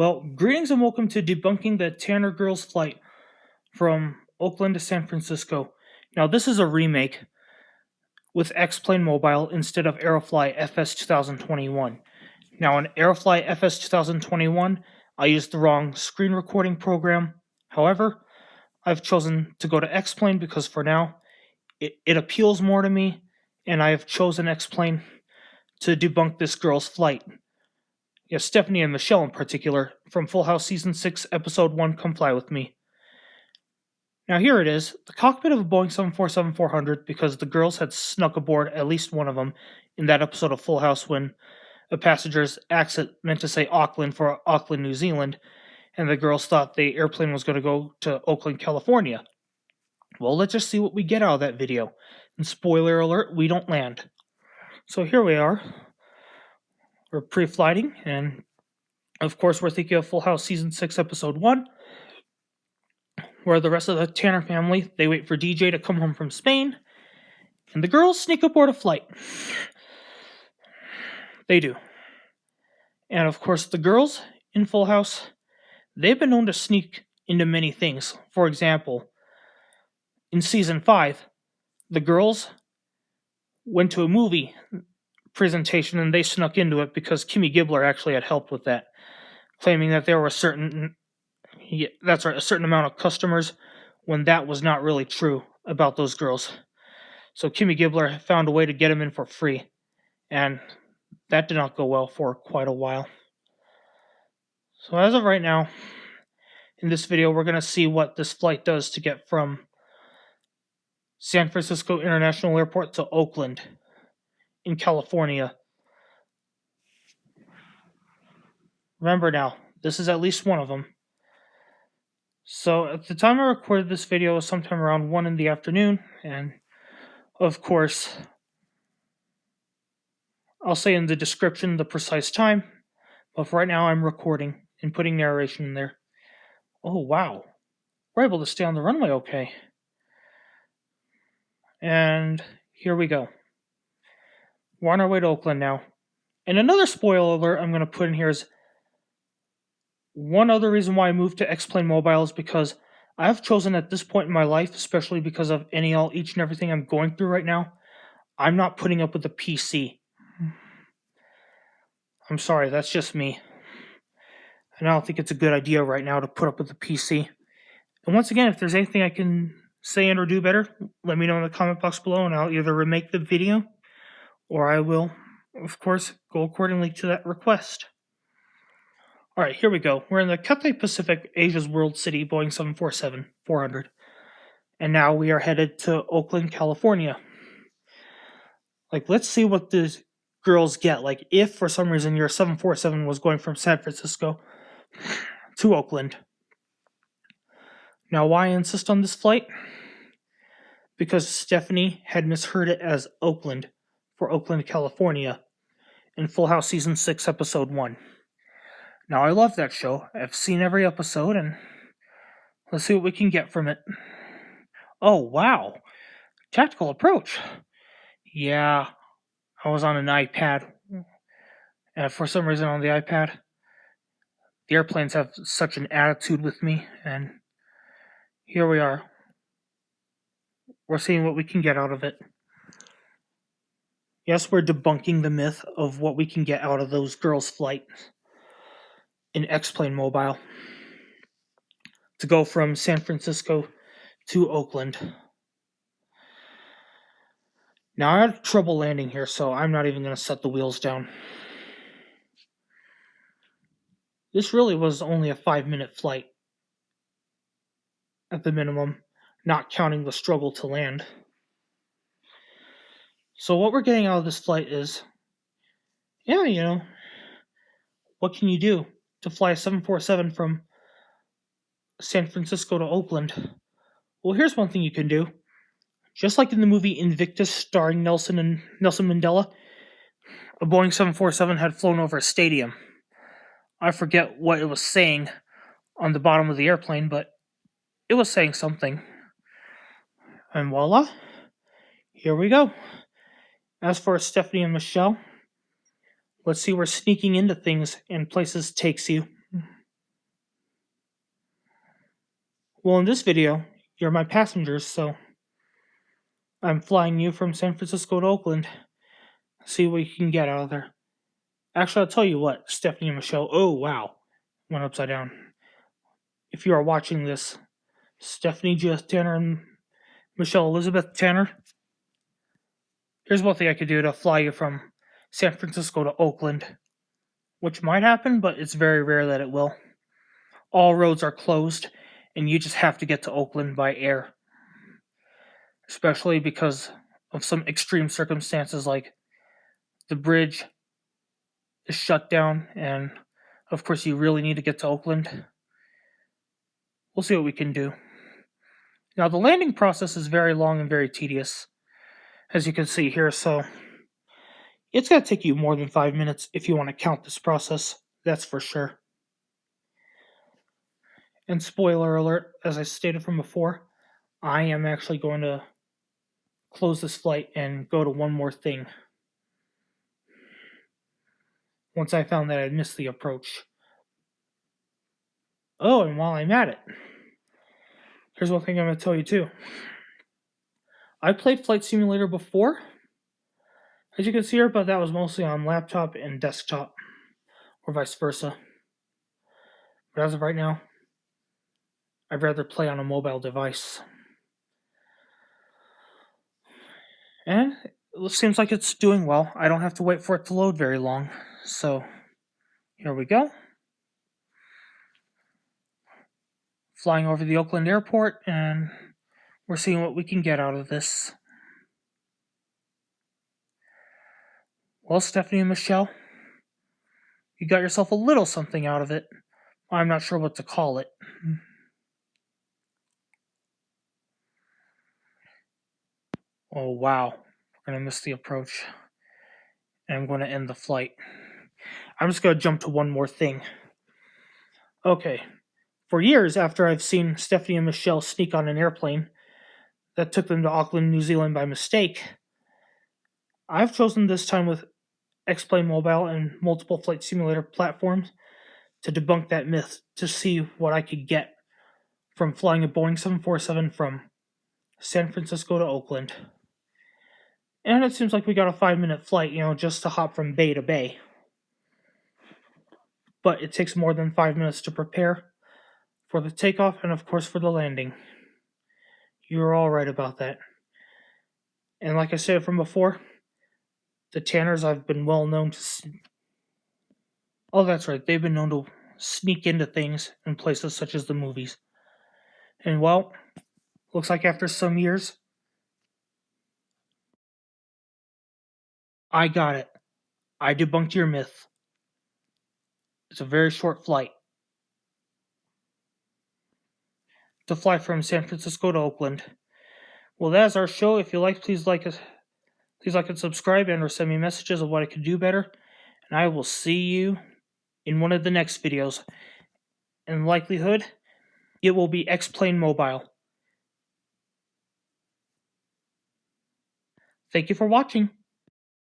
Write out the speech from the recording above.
Well, greetings and welcome to Debunking the Tanner Girls Flight from Oakland to San Francisco. Now, this is a remake with X-Plane Mobile instead of Aerofly FS 2021. Now, in Aerofly FS 2021, I used the wrong screen recording program. However, I've chosen to go to X-Plane because for now, it appeals more to me, and I have chosen X-Plane to debunk this girl's flight. Yes, Stephanie and Michelle in particular, from Full House Season 6, Episode 1, Come Fly With Me. Now here it is, the cockpit of a Boeing 747-400, because the girls had snuck aboard at least one of them in that episode of Full House when a passenger's accent meant to say Auckland for Auckland, New Zealand, and the girls thought the airplane was going to go to Oakland, California. Well, let's just see what we get out of that video. And spoiler alert, we don't land. So here we are. We're pre-flighting, and of course we're thinking of Full House Season 6, Episode 1, where the rest of the Tanner family, they wait for DJ to come home from Spain, and the girls sneak aboard a flight. They do. And of course the girls in Full House, they've been known to sneak into many things. For example, in Season 5, the girls went to a movie presentation and they snuck into it because Kimmy Gibbler actually had helped with that, claiming that there were a certain amount of customers when that was not really true about those girls. So Kimmy Gibbler found a way to get them in for free, and that did not go well for quite a while. So as of right now, in this video, we're going to see what this flight does to get from San Francisco International Airport to Oakland in California. Remember now, this is at least one of them. So at the time I recorded this video, it was sometime around 1 in the afternoon, and of course, I'll say in the description the precise time, but for right now I'm recording and putting narration in there. Oh wow, we're able to stay on the runway okay. And here we go. We're on our way to Oakland now. And another spoiler alert I'm going to put in here is one other reason why I moved to X-Plane Mobile is because I've chosen at this point in my life, especially because of each and everything I'm going through right now, I'm not putting up with the PC. I'm sorry, that's just me. And I don't think it's a good idea right now to put up with the PC. And once again, if there's anything I can say and or do better, let me know in the comment box below and I'll either remake the video or I will, of course, go accordingly to that request. Alright, here we go. We're in the Cathay Pacific Asia's World City Boeing 747-400. And now we are headed to Oakland, California. Let's see what these girls get. If for some reason your 747 was going from San Francisco to Oakland. Now, why I insist on this flight? Because Stephanie had misheard it as Oakland for Oakland, California in Full House Season 6, Episode 1. Now, I love that show. I've seen every episode, and let's see what we can get from it. Oh, wow. Tactical approach. Yeah, I was on an iPad. And for some reason on the iPad, the airplanes have such an attitude with me, and here we are. We're seeing what we can get out of it. Yes, we're debunking the myth of what we can get out of those girls' flight in X-Plane Mobile to go from San Francisco to Oakland. Now, I had trouble landing here, so I'm not even going to set the wheels down. This really was only a 5-minute flight at the minimum, not counting the struggle to land. So what we're getting out of this flight is, what can you do to fly a 747 from San Francisco to Oakland? Well, here's one thing you can do. Just like in the movie Invictus starring Nelson Mandela, a Boeing 747 had flown over a stadium. I forget what it was saying on the bottom of the airplane, but it was saying something. And voila, here we go. As for Stephanie and Michelle, let's see where sneaking into things and places takes you. Well, in this video, you're my passengers, so I'm flying you from San Francisco to Oakland. See what you can get out of there. Actually, I'll tell you what, Stephanie and Michelle. Oh, wow. Went upside down. If you are watching this, Stephanie Jess Tanner and Michelle Elizabeth Tanner, here's one thing I could do to fly you from San Francisco to Oakland, which might happen, but it's very rare that it will. All roads are closed, and you just have to get to Oakland by air, especially because of some extreme circumstances like the bridge is shut down, and of course, you really need to get to Oakland. We'll see what we can do. Now, the landing process is very long and very tedious, as you can see here, so it's going to take you more than 5 minutes if you want to count this process, that's for sure. And spoiler alert, as I stated from before, I am actually going to close this flight and go to one more thing once I found that I missed the approach. Oh, and while I'm at it, here's one thing I'm going to tell you too. I played Flight Simulator before, as you can see here, but that was mostly on laptop and desktop, or vice versa. But as of right now, I'd rather play on a mobile device. And it seems like it's doing well. I don't have to wait for it to load very long. So, here we go. Flying over the Oakland airport, and we're seeing what we can get out of this. Well, Stephanie and Michelle, you got yourself a little something out of it. I'm not sure what to call it. Oh, wow. We're going to miss the approach. And I'm going to end the flight. I'm just going to jump to one more thing. Okay. For years after I've seen Stephanie and Michelle sneak on an airplane that took them to Auckland, New Zealand by mistake, I've chosen this time with X-Plane Mobile and multiple flight simulator platforms to debunk that myth, to see what I could get from flying a Boeing 747 from San Francisco to Oakland. And it seems like we got a 5-minute flight, just to hop from bay to bay. But it takes more than 5 minutes to prepare for the takeoff and, of course, for the landing. You're all right about that. And like I said from before, the Tanners I've been well known to... Oh, that's right. They've been known to sneak into things in places such as the movies. And, well, looks like after some years, I got it. I debunked your myth. It's a very short flight. To fly from San Francisco to Oakland. Well, that's our show. If you like, please like and subscribe, and or send me messages of what I could do better. And I will see you in one of the next videos. In likelihood, it will be X-Plane Mobile. Thank you for watching.